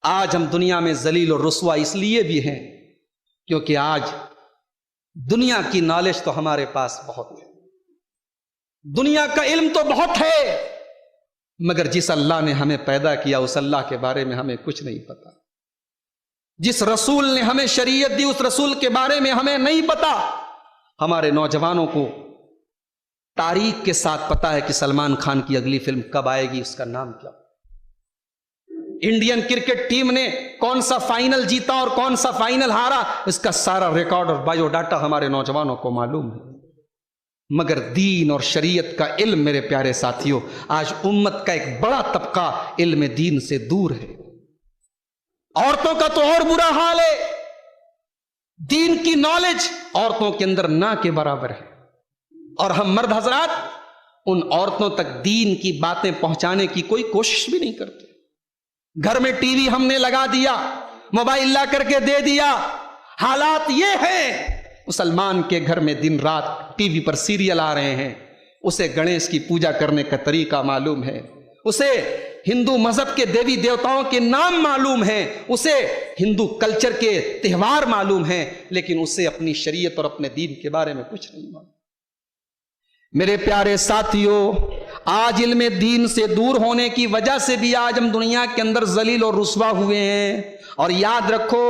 آج ہم دنیا میں ذلیل اور رسوا اس لیے بھی ہیں کیونکہ آج دنیا کی نالج تو ہمارے پاس بہت ہے، دنیا کا علم تو بہت ہے، مگر جس اللہ نے ہمیں پیدا کیا اس اللہ کے بارے میں ہمیں کچھ نہیں پتا، جس رسول نے ہمیں شریعت دی اس رسول کے بارے میں ہمیں نہیں پتا۔ ہمارے نوجوانوں کو تاریخ کے ساتھ پتا ہے کہ سلمان خان کی اگلی فلم کب آئے گی، اس کا نام کیا، انڈین کرکٹ ٹیم نے کون سا فائنل جیتا اور کون سا فائنل ہارا، اس کا سارا ریکارڈ اور بایو ڈاٹا ہمارے نوجوانوں کو معلوم ہے۔ مگر دین اور شریعت کا علم میرے پیارے ساتھیوں، آج امت کا ایک بڑا طبقہ علم دین سے دور ہے۔ عورتوں کا تو اور برا حال ہے، دین کی نالج عورتوں کے اندر نہ کے برابر ہے، اور ہم مرد حضرات ان عورتوں تک دین کی باتیں پہنچانے کی کوئی کوشش بھی نہیں کرتے۔ گھر میں ٹی وی ہم نے لگا دیا، موبائل لا کر کے دے دیا، حالات یہ ہیں مسلمان کے گھر میں دن رات ٹی وی پر سیریل آ رہے ہیں، اسے گنیش کی پوجا کرنے کا طریقہ معلوم ہے، اسے ہندو مذہب کے دیوی دیوتاؤں کے نام معلوم ہیں، اسے ہندو کلچر کے تہوار معلوم ہیں، لیکن اسے اپنی شریعت اور اپنے دین کے بارے میں کچھ نہیں معلوم۔ میرے پیارے ساتھیوں، آج علم دین سے دور ہونے کی وجہ سے بھی آج ہم دنیا کے اندر ذلیل اور رسوا ہوئے ہیں۔ اور یاد رکھو،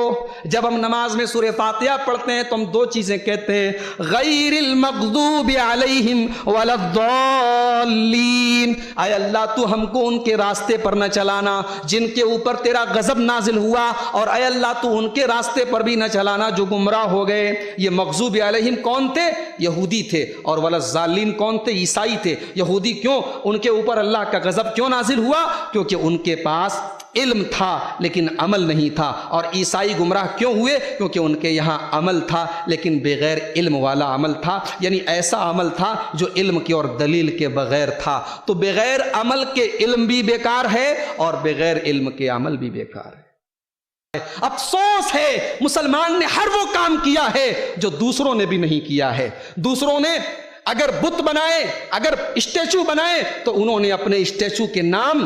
جب ہم نماز میں سورہ فاتحہ پڑھتے ہیں تو ہم دو چیزیں کہتے ہیں، غیر المغضوب علیہم ولا الضالین، اے اللہ تو ہم کو ان کے راستے پر نہ چلانا جن کے اوپر تیرا غضب نازل ہوا، اور اے اللہ تو ان کے راستے پر بھی نہ چلانا جو گمراہ ہو گئے۔ یہ مغضوب علیہم کون تھے؟ یہودی تھے، اور ولا الضالین کون تھے؟ عیسائی تھے۔ یہودی کیوں ان کے اوپر اللہ کا غضب کیوں نازل ہوا؟ کیونکہ ان کے پاس علم تھا لیکن عمل نہیں تھا۔ اور عیسائی گمراہ کیوں ہوئے؟ کیونکہ ان کے یہاں عمل تھا لیکن بغیر علم والا عمل تھا، یعنی ایسا عمل تھا جو علم کے اور دلیل کے بغیر تھا۔ تو بغیر عمل کے علم بھی بیکار ہے اور بغیر علم کے عمل بھی بیکار ہے۔ افسوس ہے مسلمان نے ہر وہ کام کیا ہے جو دوسروں نے بھی نہیں کیا ہے۔ دوسروں نے اگر بت بنائے، اگر اسٹیچو بنائے تو انہوں نے اپنے اسٹیچو کے نام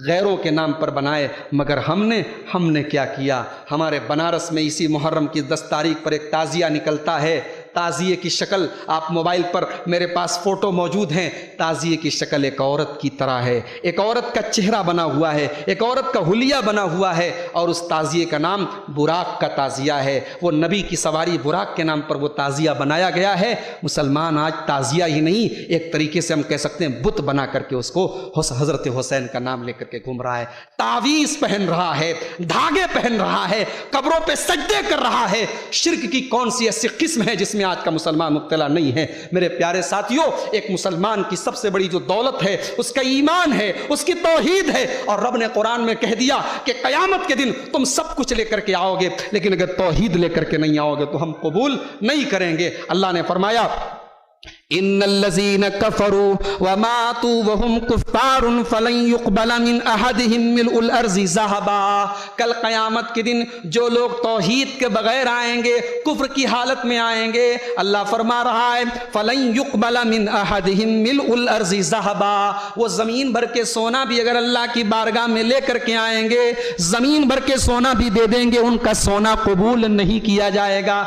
غیروں کے نام پر بنائے، مگر ہم نے کیا کیا؟ ہمارے بنارس میں اسی محرم کی 10 تاریخ پر ایک تعزیہ نکلتا ہے۔ تعزیے کی شکل آپ موبائل پر میرے پاس فوٹو موجود ہیں، تعزیے کی شکل ایک عورت کی طرح ہے، ایک عورت کا چہرہ بنا ہوا ہے، ایک عورت کا حلیہ بنا ہوا ہے، اور اس تعزیے کا نام براق کا تعزیہ ہے۔ وہ نبی کی سواری براق کے نام پر وہ تعزیہ بنایا گیا ہے۔ مسلمان آج تعزیہ ہی نہیں، ایک طریقے سے ہم کہہ سکتے ہیں بت بنا کر کے اس کو حضرت حسین کا نام لے کر کے گھوم رہا ہے، تعویذ پہن رہا ہے، دھاگے پہن رہا ہے، قبروں پہ سجدے کر رہا ہے۔ شرک کی کون سی ایسی قسم ہے جس میں آج کا مسلمان مبتلا نہیں ہے؟ میرے پیارے ساتھیوں، ایک مسلمان کی سب سے بڑی جو دولت ہے اس کا ایمان ہے، اس کی توحید ہے، اور رب نے قرآن میں کہہ دیا کہ قیامت کے دن تم سب کچھ لے کر کے آؤ گے، لیکن اگر توحید لے کر کے نہیں آؤ گے تو ہم قبول نہیں کریں گے۔ اللہ نے فرمایا ان الذين كفروا وماتوا وهم كفار فلن يقبل من احدهم ملء الارض ذهبا۔ کل قیامت کے دن جو لوگ توحید کے بغیر آئیں گے، کفر کی حالت میں آئیں گے، اللہ فرما رہا ہے فلن يقبل من احدهم ملء الارض ذهبا، وہ زمین بھر کے سونا بھی اگر اللہ کی بارگاہ میں لے کر کے آئیں گے، زمین بھر کے سونا بھی دے دیں گے، ان کا سونا قبول نہیں کیا جائے گا۔